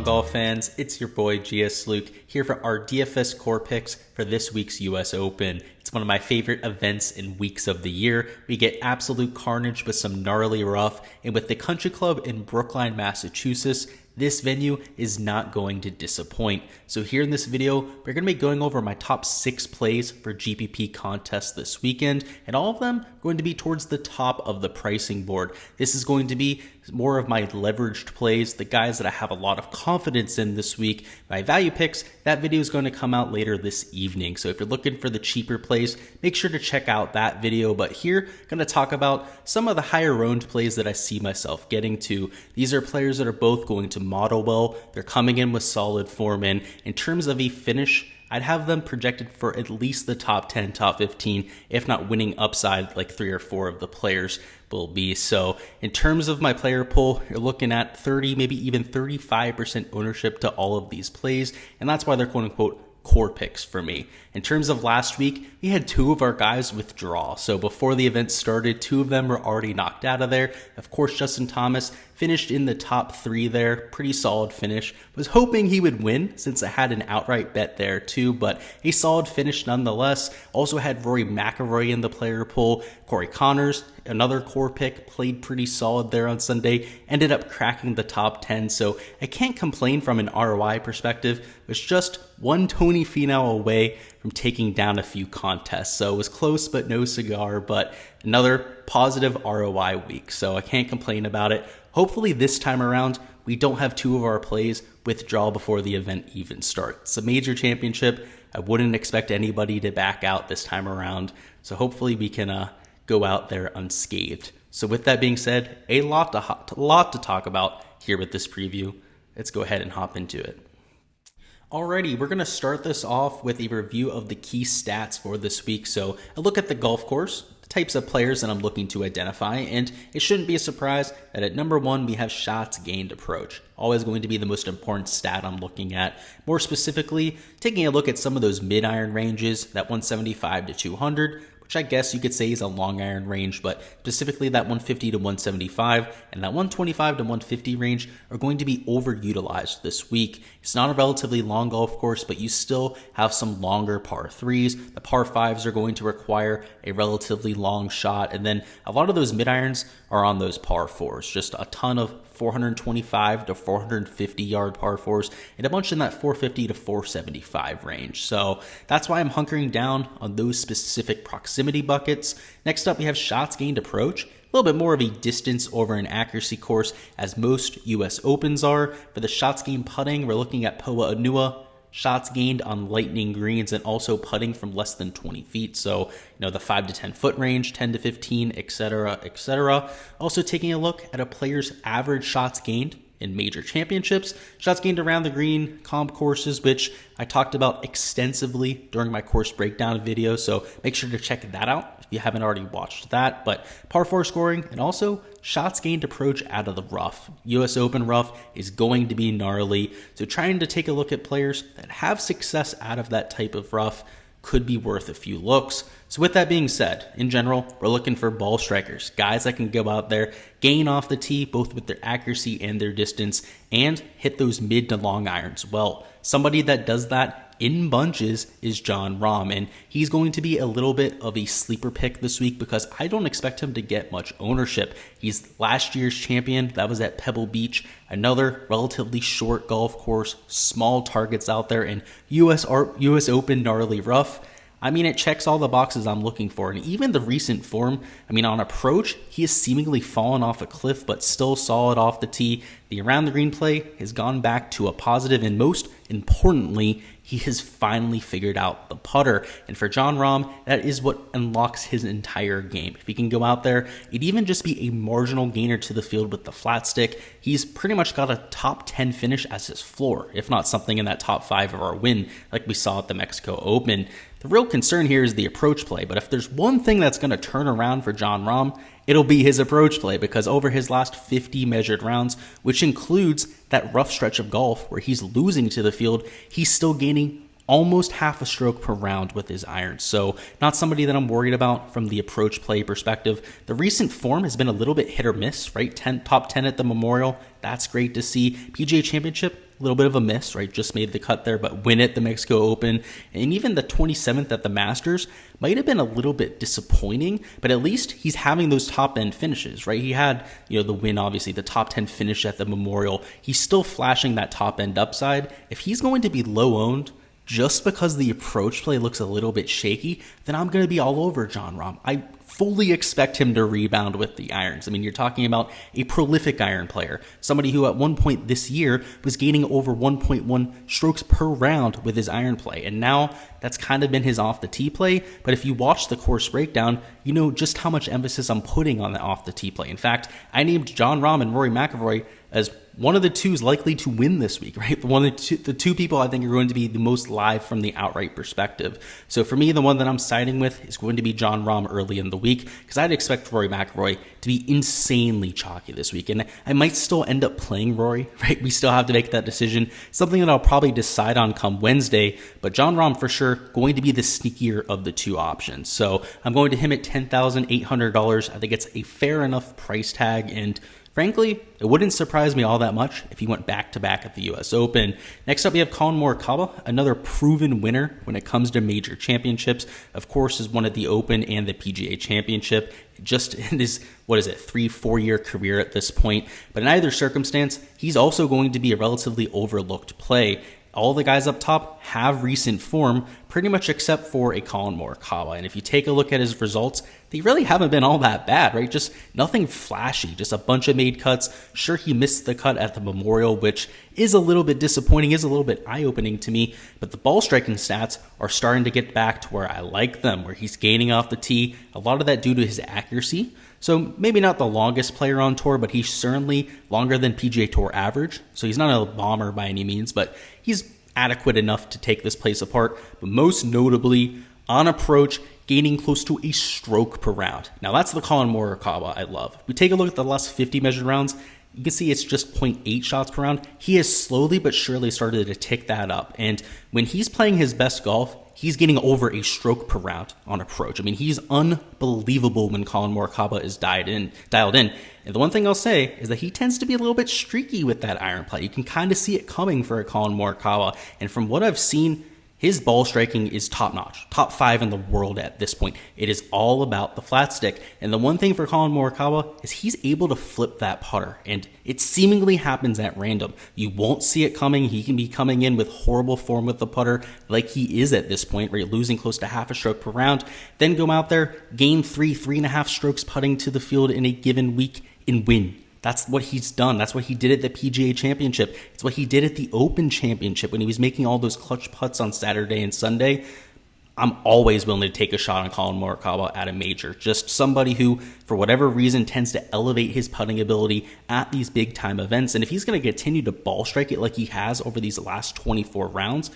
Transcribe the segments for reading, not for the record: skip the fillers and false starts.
on, golf fans? It's your boy Gsluke here for our DFS core picks for this week's US Open. It's one of my favorite events and weeks of the year. We get absolute carnage with some gnarly rough, and with the Country Club in Brookline, Massachusetts, this venue is not going to disappoint. So here in this video, we're going to be going over my top 6 plays for GPP contests this weekend, and all of them going to be towards the top of the pricing board. This is going to be more of my leveraged plays, the guys that I have a lot of confidence in this week. My value picks, that video is going to come out later this evening. So if you're looking for the cheaper plays, make sure to check out that video. But here, I'm going to talk about some of the higher owned plays that I see myself getting to. These are players that are both going to model well. They're coming in with solid form, and in terms of a finish, I'd have them projected for at least the top 10, top 15, if not winning upside like 3 or 4 of the players will be. So in terms of my player pool, you're looking at 30, maybe even 35% ownership to all of these plays, and that's why they're quote unquote core picks for me. In terms of last week, we had 2 of our guys withdraw. So before the event started, 2 of them were already knocked out of there. Of course, Justin Thomas finished in the top 3 there. Pretty solid finish. Was hoping he would win since I had an outright bet there too, but a solid finish nonetheless. Also had Rory McIlroy in the player pool. Corey Connors, another core pick, played pretty solid there on Sunday. Ended up cracking the top 10, so I can't complain from an ROI perspective. Was just one Tony Finau away from taking down a few contests. So it was close, but no cigar, but another positive ROI week. So I can't complain about it. Hopefully this time around, we don't have 2 of our plays withdraw before the event even starts. It's a major championship. I wouldn't expect anybody to back out this time around. So hopefully we can go out there unscathed. So with that being said, a lot to talk about here with this preview. Let's go ahead and hop into it. Alrighty, we're going to start this off with a review of the key stats for this week. So a look at the golf course, the types of players that I'm looking to identify, and it shouldn't be a surprise that at number 1 we have shots gained approach. Always going to be the most important stat I'm looking at. More specifically, taking a look at some of those mid-iron ranges, that 175 to 200, which I guess you could say is a long iron range, but specifically that 150 to 175 and that 125 to 150 range are going to be overutilized this week. It's not a relatively long golf course, but you still have some longer par 3s. The par 5s are going to require a relatively long shot, and then a lot of those mid irons are on those par 4s. Just a ton of 425 to 450 yard par 4s and a bunch in that 450 to 475 range. So that's why I'm hunkering down on those specific proximity buckets. Next up, we have shots gained approach. A little bit more of a distance over an accuracy course, as most US Opens are. For the shots gained putting, we're looking at Poa Anua, shots gained on lightning greens, and also putting from less than 20 feet. So, the 5 to 10 foot range, 10 to 15, etc., etc. Also taking a look at a player's average shots gained in major championships, shots gained around the green, comp courses, which I talked about extensively during my course breakdown video. So make sure to check that out if you haven't already watched that. But par 4 scoring and also shots gained approach out of the rough. US Open rough is going to be gnarly. So trying to take a look at players that have success out of that type of rough could be worth a few looks. So with that being said, in general, we're looking for ball strikers, guys that can go out there, gain off the tee, both with their accuracy and their distance, and hit those mid to long irons well. Somebody that does that in bunches is Jon Rahm, and he's going to be a little bit of a sleeper pick this week because I don't expect him to get much ownership. He's last year's champion. That was at Pebble Beach, another relatively short golf course, small targets out there, and US Open gnarly rough. I mean, it checks all the boxes I'm looking for. And even the recent form, on approach, he has seemingly fallen off a cliff, but still solid off the tee. The around the green play has gone back to a positive, and most importantly, he has finally figured out the putter. And for Jon Rahm, that is what unlocks his entire game. If he can go out there, it'd even just be a marginal gainer to the field with the flat stick. He's pretty much got a top 10 finish as his floor, if not something in that top 5 of our win, like we saw at the Mexico Open. The real concern here is the approach play, but if there's one thing that's going to turn around for Jon Rahm, it'll be his approach play, because over his last 50 measured rounds, which includes that rough stretch of golf where he's losing to the field, he's still gaining almost half a stroke per round with his irons. So not somebody that I'm worried about from the approach play perspective. The recent form has been a little bit hit or miss, right? Top 10 at the Memorial. That's great to see. PGA Championship, a a little bit of a miss, right? Just made the cut there, but win at the Mexico Open. And even the 27th at the Masters might have been a little bit disappointing, but at least he's having those top end finishes, right? He had, the win, obviously, the top 10 finish at the Memorial. He's still flashing that top end upside. If he's going to be low owned, just because the approach play looks a little bit shaky, then I'm going to be all over Jon Rahm. I fully expect him to rebound with the irons. I mean, you're talking about a prolific iron player, somebody who at one point this year was gaining over 1.1 strokes per round with his iron play. And now that's kind of been his off the tee play. But if you watch the course breakdown, you know just how much emphasis I'm putting on the off the tee play. In fact, I named Jon Rahm and Rory McIlroy as one of the two's likely to win this week, right? The two people I think are going to be the most live from the outright perspective. So for me, the one that I'm siding with is going to be Jon Rahm early in the week, because I'd expect Rory McIlroy to be insanely chalky this week. And I might still end up playing Rory, right? We still have to make that decision. Something that I'll probably decide on come Wednesday, but Jon Rahm for sure going to be the sneakier of the two options. So I'm going to him at $10,800. I think it's a fair enough price tag, and frankly, it wouldn't surprise me all that much if he went back-to-back at the U.S. Open. Next up, we have Colin Morikawa, another proven winner when it comes to major championships. Of course, has won at the Open and the PGA Championship just in his, 3-4 year career at this point. But in either circumstance, he's also going to be a relatively overlooked play. All the guys up top have recent form, pretty much except for a Colin Morikawa. And if you take a look at his results, they really haven't been all that bad, right? Just nothing flashy, just a bunch of made cuts. Sure, he missed the cut at the Memorial, which is a little bit disappointing, is a little bit eye-opening to me. But the ball striking stats are starting to get back to where I like them, where he's gaining off the tee. A lot of that due to his accuracy. So maybe not the longest player on tour, but he's certainly longer than PGA Tour average. So he's not a bomber by any means, but he's adequate enough to take this place apart. But most notably, on approach, gaining close to a stroke per round. Now that's the Colin Morikawa I love. If we take a look at the last 50 measured rounds, you can see it's just 0.8 shots per round. He has slowly but surely started to tick that up. And when he's playing his best golf, he's getting over a stroke per round on approach. I mean, he's unbelievable when Colin Morikawa is dialed in. And the one thing I'll say is that he tends to be a little bit streaky with that iron play. You can kind of see it coming for a Colin Morikawa. And from what I've seen, his ball striking is top-notch, top 5 in the world at this point. It is all about the flat stick. And the one thing for Colin Morikawa is he's able to flip that putter, and it seemingly happens at random. You won't see it coming. He can be coming in with horrible form with the putter like he is at this point, right? Losing close to half a stroke per round. Then go out there, gain 3.5 strokes putting to the field in a given week and win. That's what he's done. That's what he did at the PGA Championship. It's what he did at the Open Championship when he was making all those clutch putts on Saturday and Sunday. I'm always willing to take a shot on Colin Morikawa at a major. Just somebody who, for whatever reason, tends to elevate his putting ability at these big-time events. And if he's going to continue to ball strike it like he has over these last 24 rounds,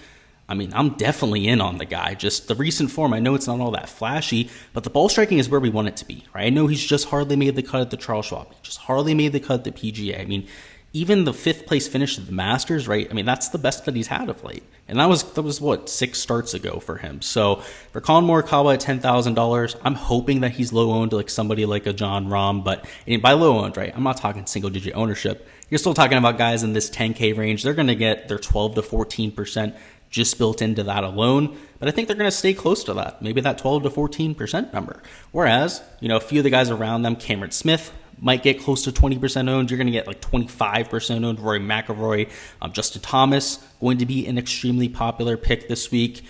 I mean, I'm definitely in on the guy. Just the recent form, I know it's not all that flashy, but the ball striking is where we want it to be, right? I know he's just hardly made the cut at the Charles Schwab. He just hardly made the cut at the PGA. I mean, even the 5th place finish at the Masters, right? I mean, that's the best that he's had of late. And that was what, 6 starts ago for him. So for Colin Morikawa at $10,000, I'm hoping that he's low owned like somebody like a Jon Rahm. But by low owned, right, I'm not talking single digit ownership. You're still talking about guys in this 10K range. They're going to get their 12 to 14% just built into that alone. But I think they're going to stay close to that, maybe that 12 to 14% number. Whereas, a few of the guys around them, Cameron Smith, might get close to 20% owned. You're going to get like 25% owned. Rory McIlroy, Justin Thomas, going to be an extremely popular pick this week.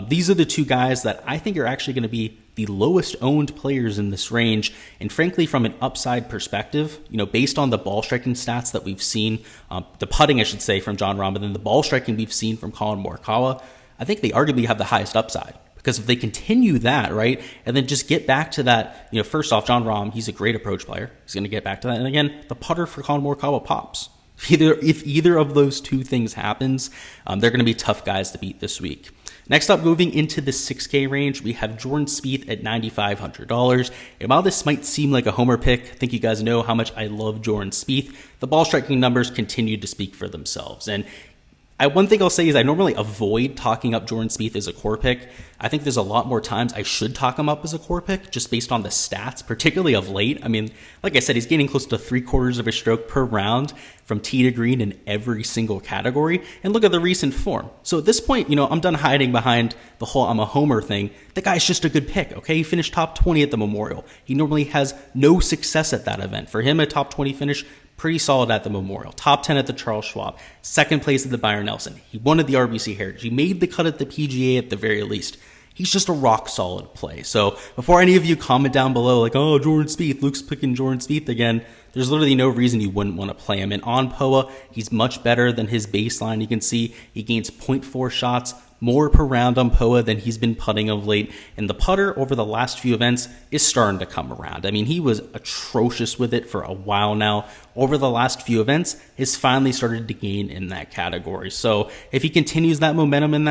These are the two guys that I think are actually going to be the lowest owned players in this range. And frankly, from an upside perspective, based on the ball striking stats that we've seen, the putting, I should say, from Jon Rahm, and then the ball striking we've seen from Colin Morikawa, I think they arguably have the highest upside. Because if they continue that, right, and then just get back to that, first off, Jon Rahm, he's a great approach player. He's going to get back to that. And again, the putter for Colin Morikawa pops. If either of those two things happens, they're going to be tough guys to beat this week. Next up, moving into the 6K range, we have Jordan Spieth at $9,500. And while this might seem like a homer pick, I think you guys know how much I love Jordan Spieth. The ball striking numbers continue to speak for themselves. And One thing I'll say is I normally avoid talking up Jordan Spieth as a core pick. I think there's a lot more times I should talk him up as a core pick just based on the stats, particularly of late. I mean, like I said, he's gaining close to 3/4 of a stroke per round from tee to green in every single category. And look at the recent form. So at this point, I'm done hiding behind the whole I'm a homer thing. The guy's just a good pick, okay? He finished top 20 at the Memorial. He normally has no success at that event. For him, a top 20 finish, pretty solid at the Memorial. Top 10 at the Charles Schwab. Second place at the Byron Nelson. He won at the RBC Heritage. He made the cut at the PGA at the very least. He's just a rock solid play. So before any of you comment down below like, oh, Jordan Spieth, Luke's picking Jordan Spieth again, there's literally no reason you wouldn't want to play him. And on POA, he's much better than his baseline. You can see he gains 0.4 shots more per round on POA than he's been putting of late. And the putter over the last few events is starting to come around. I mean, he was atrocious with it for a while now. Over the last few events, he's finally started to gain in that category. So if he continues that momentum in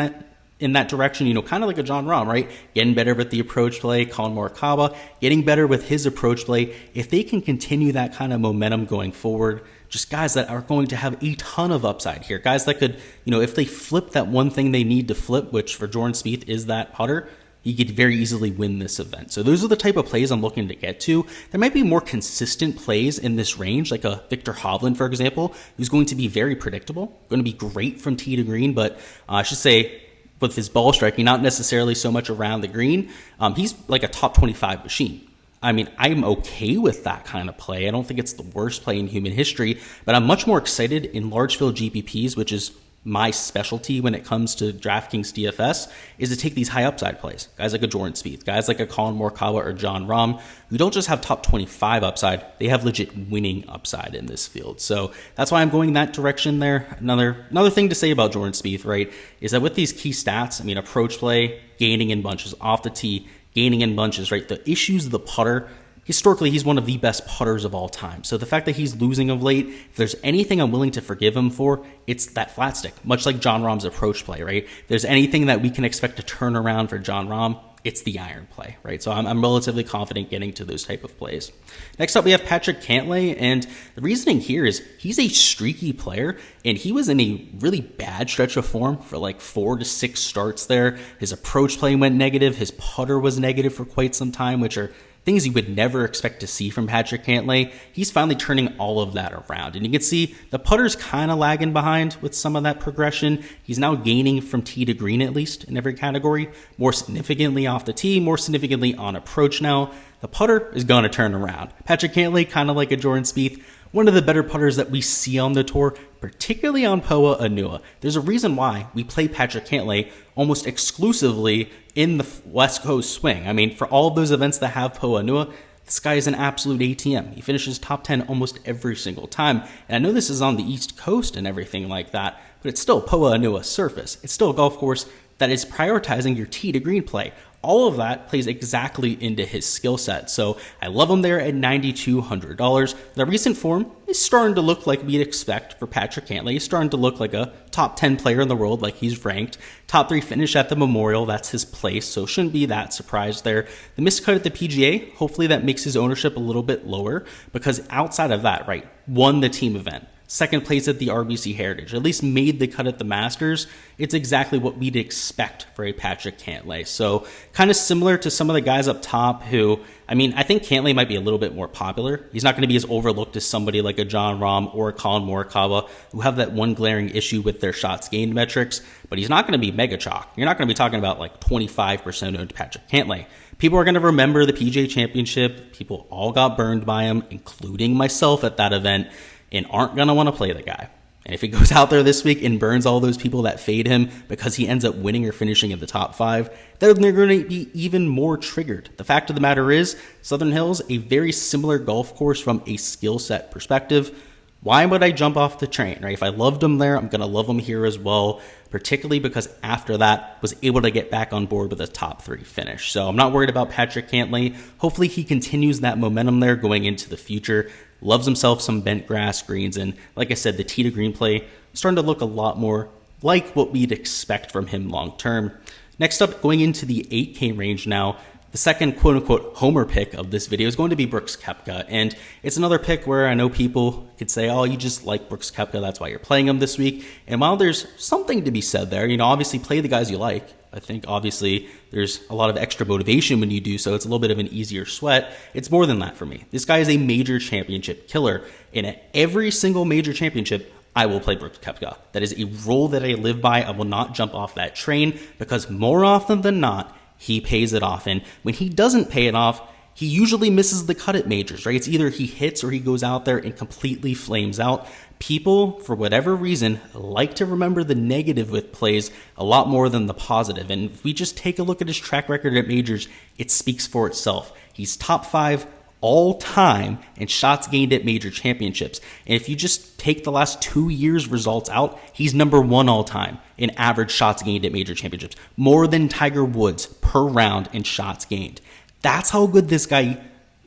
that direction, kind of like a Jon Rahm, right? Getting better with the approach play, Colin Morikawa, getting better with his approach play. If they can continue that kind of momentum going forward, just guys that are going to have a ton of upside here. Guys that could, if they flip that one thing they need to flip, which for Jordan Spieth is that putter, he could very easily win this event. So those are the type of plays I'm looking to get to. There might be more consistent plays in this range, like a Victor Hovland, for example, who's going to be very predictable, going to be great from tee to green, but I should say, with his ball striking, not necessarily so much around the green. He's like a top 25 machine. I mean, I'm okay with that kind of play. I don't think it's the worst play in human history, but I'm much more excited in large field GPPs, which is my specialty when it comes to DraftKings DFS, is to take these high upside plays. Guys like a Jordan Spieth, guys like a Colin Morikawa or Jon Rahm, who don't just have top 25 upside, they have legit winning upside in this field. So that's why I'm going that direction there. Another thing to say about Jordan Spieth, right, is that with these key stats, I mean, approach play, gaining in bunches, off the tee, gaining in bunches, right, the issues of the putter, historically, he's one of the best putters of all time. So the fact that he's losing of late, if there's anything I'm willing to forgive him for, it's that flat stick, much like Jon Rahm's approach play, right? If there's anything that we can expect to turn around for Jon Rahm, it's the iron play, right? So I'm relatively confident getting to those type of plays. Next up, we have Patrick Cantlay, and the reasoning here is he's a streaky player, and he was in a really bad stretch of form for like 4 to 6 starts there. His approach play went negative. His putter was negative for quite some time, which are things you would never expect to see from Patrick Cantlay. He's finally turning all of that around. And you can see the putter's kind of lagging behind with some of that progression. He's now gaining from tee to green, at least in every category, more significantly off the tee, more significantly on approach now. The putter is going to turn around. Patrick Cantlay, kind of like a Jordan Spieth, one of the better putters that we see on the tour, particularly on POA Anua. There's a reason why we play Patrick Cantlay almost exclusively in the West Coast swing. I mean, for all of those events that have POA Anua, this guy is an absolute ATM. He finishes top 10 almost every single time. And I know this is on the East Coast and everything like that, but it's still POA Anua surface. It's still a golf course that is prioritizing your tee to green play. All of that plays exactly into his skill set. So I love him there at $9,200. The recent form is starting to look like we'd expect for Patrick Cantlay. He's starting to look like a top 10 player in the world, like he's ranked. Top 3 finish at the Memorial, that's his place, so shouldn't be that surprised there. The missed cut at the PGA, hopefully that makes his ownership a little bit lower, because outside of that, right, won the team event. Second place at the RBC Heritage, at least made the cut at the Masters. It's exactly what we'd expect for a Patrick Cantlay. So kind of similar to some of the guys up top who, I mean, I think Cantlay might be a little bit more popular. He's not going to be as overlooked as somebody like a Jon Rahm or a Colin Morikawa who have that one glaring issue with their shots gained metrics, but he's not going to be mega chalk. You're not going to be talking about like 25% owned Patrick Cantlay. People are going to remember the PGA Championship. People all got burned by him, including myself at that event, and aren't going to want to play the guy. And if he goes out there this week and burns all those people that fade him because he ends up winning or finishing in the top 5, then they're going to be even more triggered. The fact of the matter is, Southern Hills, a very similar golf course from a skill set perspective. Why would I jump off the train, right? If I loved him there, I'm going to love him here as well, particularly because after that, was able to get back on board with a top 3 finish. So I'm not worried about Patrick Cantlay. Hopefully he continues that momentum there going into the future. Loves himself some bent grass greens, and like I said, the tee to green play starting to look a lot more like what we'd expect from him long term. Next up, going into the 8K range now, The second quote-unquote homer pick of this video is going to be Brooks Koepka, and it's another pick where I know people could say, oh, you just like Brooks Koepka, that's why you're playing him this week. And while there's something to be said there, obviously play the guys you like. I think obviously there's a lot of extra motivation when you do so. It's a little bit of an easier sweat. It's more than that for me. This guy is a major championship killer, and at every single major championship, I will play Brooks Koepka. That is a rule that I live by. I will not jump off that train because more often than not, he pays it off. And when he doesn't pay it off, he usually misses the cut at majors, right? It's either he hits or he goes out there and completely flames out. People, for whatever reason, like to remember the negative with plays a lot more than the positive. And if we just take a look at his track record at majors, it speaks for itself. He's top 5 all time in shots gained at major championships. And if you just take the last 2 years' results out, he's number 1 all time in average shots gained at major championships, more than Tiger Woods per round in shots gained. That's how good this guy,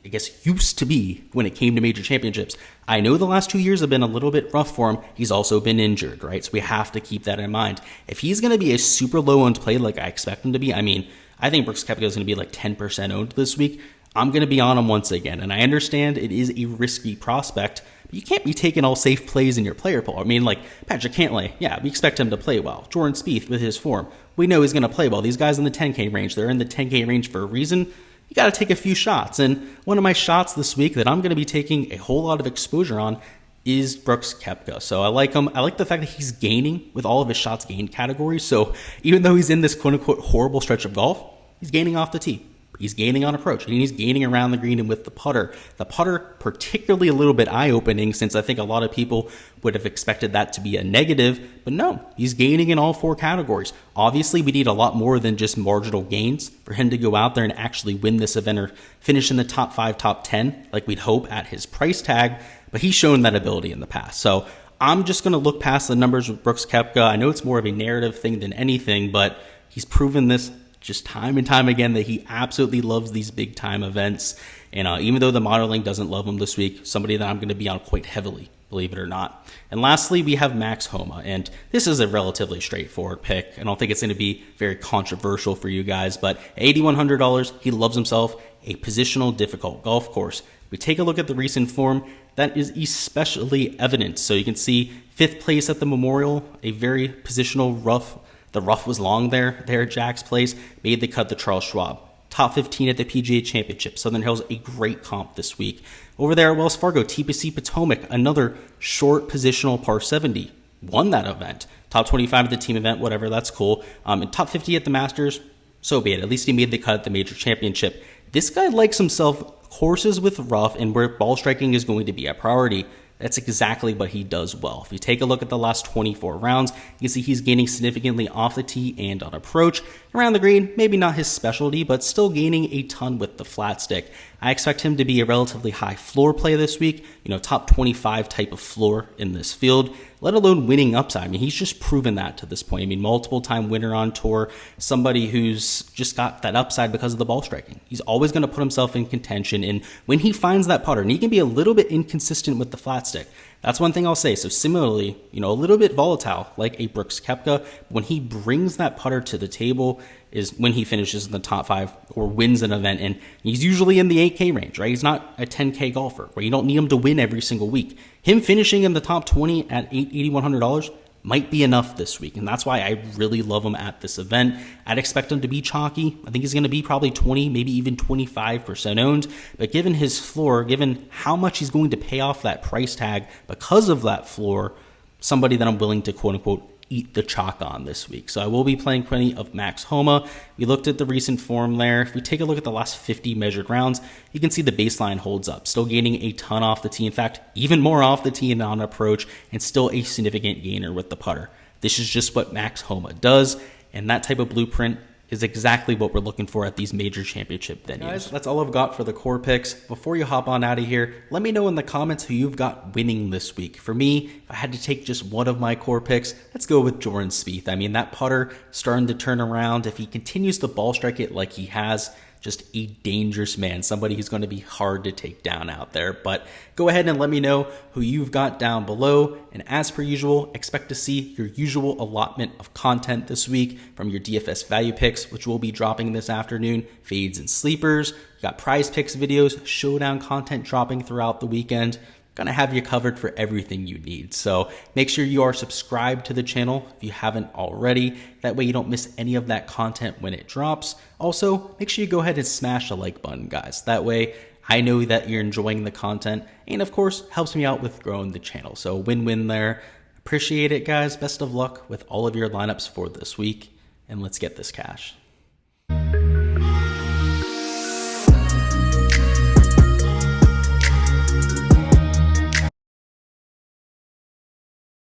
I guess, used to be when it came to major championships. I know the last 2 years have been a little bit rough for him. He's also been injured, right? So we have to keep that in mind. If he's going to be a super low-owned play like I expect him to be, I think Brooks Koepka is going to be like 10% owned this week. I'm going to be on him once again. And I understand it is a risky prospect, but you can't be taking all safe plays in your player pool. Like Patrick Cantlay, yeah, we expect him to play well. Jordan Spieth with his form, we know he's going to play well. These guys in the 10K range, they're in the 10K range for a reason. You got to take a few shots. And one of my shots this week that I'm going to be taking a whole lot of exposure on is Brooks Koepka. So I like him. I like the fact that he's gaining with all of his shots gained categories. So even though he's in this quote unquote horrible stretch of golf, he's gaining off the tee. He's gaining on approach, and he's gaining around the green and with the putter. The putter, particularly a little bit eye-opening, since I think a lot of people would have expected that to be a negative, but no, he's gaining in all 4 categories. Obviously, we need a lot more than just marginal gains for him to go out there and actually win this event or finish in the top 5, top 10, like we'd hope at his price tag, but he's shown that ability in the past. So I'm just going to look past the numbers with Brooks Koepka. I know it's more of a narrative thing than anything, but he's proven this just time and time again that he absolutely loves these big time events. And even though the modeling doesn't love him this week, somebody that I'm going to be on quite heavily, believe it or not. And lastly, we have Max Homa. And this is a relatively straightforward pick. I don't think it's going to be very controversial for you guys, but at $8,100, he loves himself a positional difficult golf course. We take a look at the recent form, that is especially evident. So you can see 5th place at the Memorial, a very positional rough. The rough was long there at Jack's Place, made the cut to Charles Schwab. Top 15 at the PGA Championship. Southern Hills, a great comp this week. Over there at Wells Fargo, TPC Potomac, another short positional par 70. Won that event. Top 25 at the team event, whatever, that's cool. And top 50 at the Masters, so be it. At least he made the cut at the major championship. This guy likes himself courses with rough and where ball striking is going to be a priority. That's exactly what he does well. If you take a look at the last 24 rounds, you can see he's gaining significantly off the tee and on approach. Around the green, maybe not his specialty, but still gaining a ton with the flat stick. I expect him to be a relatively high floor play this week, top 25 type of floor in this field, let alone winning upside. He's just proven that to this point. Multiple time winner on tour, somebody who's just got that upside because of the ball striking. He's always going to put himself in contention, and when he finds that putter, and he can be a little bit inconsistent with the flat stick, that's one thing I'll say. So similarly, a little bit volatile like a Brooks Koepka, when he brings that putter to the table is when he finishes in the top 5 or wins an event. And he's usually in the 8K range, right? He's not a 10K golfer where you don't need him to win every single week. Him finishing in the top 20 at $8,100 might be enough this week. And that's why I really love him at this event. I'd expect him to be chalky. I think he's going to be probably 20, maybe even 25% owned. But given his floor, given how much he's going to pay off that price tag because of that floor, somebody that I'm willing to quote unquote eat the chalk on this week. So I will be playing plenty of Max Homa. We looked at the recent form there. If we take a look at the last 50 measured rounds, you can see the baseline holds up, still gaining a ton off the tee. In fact, even more off the tee and on approach, and still a significant gainer with the putter. This is just what Max Homa does, and that type of blueprint is exactly what we're looking for at these major championship venues. Guys, that's all I've got for the core picks. Before you hop on out of here, let me know in the comments who you've got winning this week. For me, if I had to take just one of my core picks, let's go with Jordan Spieth. That putter starting to turn around. If he continues to ball strike it like he has, Just a dangerous man, somebody who's going to be hard to take down out there. But go ahead and let me know who you've got down below. And as per usual, expect to see your usual allotment of content this week from your DFS value picks, which will be dropping this afternoon, fades and sleepers. You got prize picks videos, showdown content dropping throughout the weekend. Gonna have you covered for everything you need. So make sure you are subscribed to the channel if you haven't already. That way you don't miss any of that content when it drops. Also, make sure you go ahead and smash the like button, guys. That way I know that you're enjoying the content, and of course helps me out with growing the channel. So win-win there. Appreciate it, guys. Best of luck with all of your lineups for this week, and let's get this cash.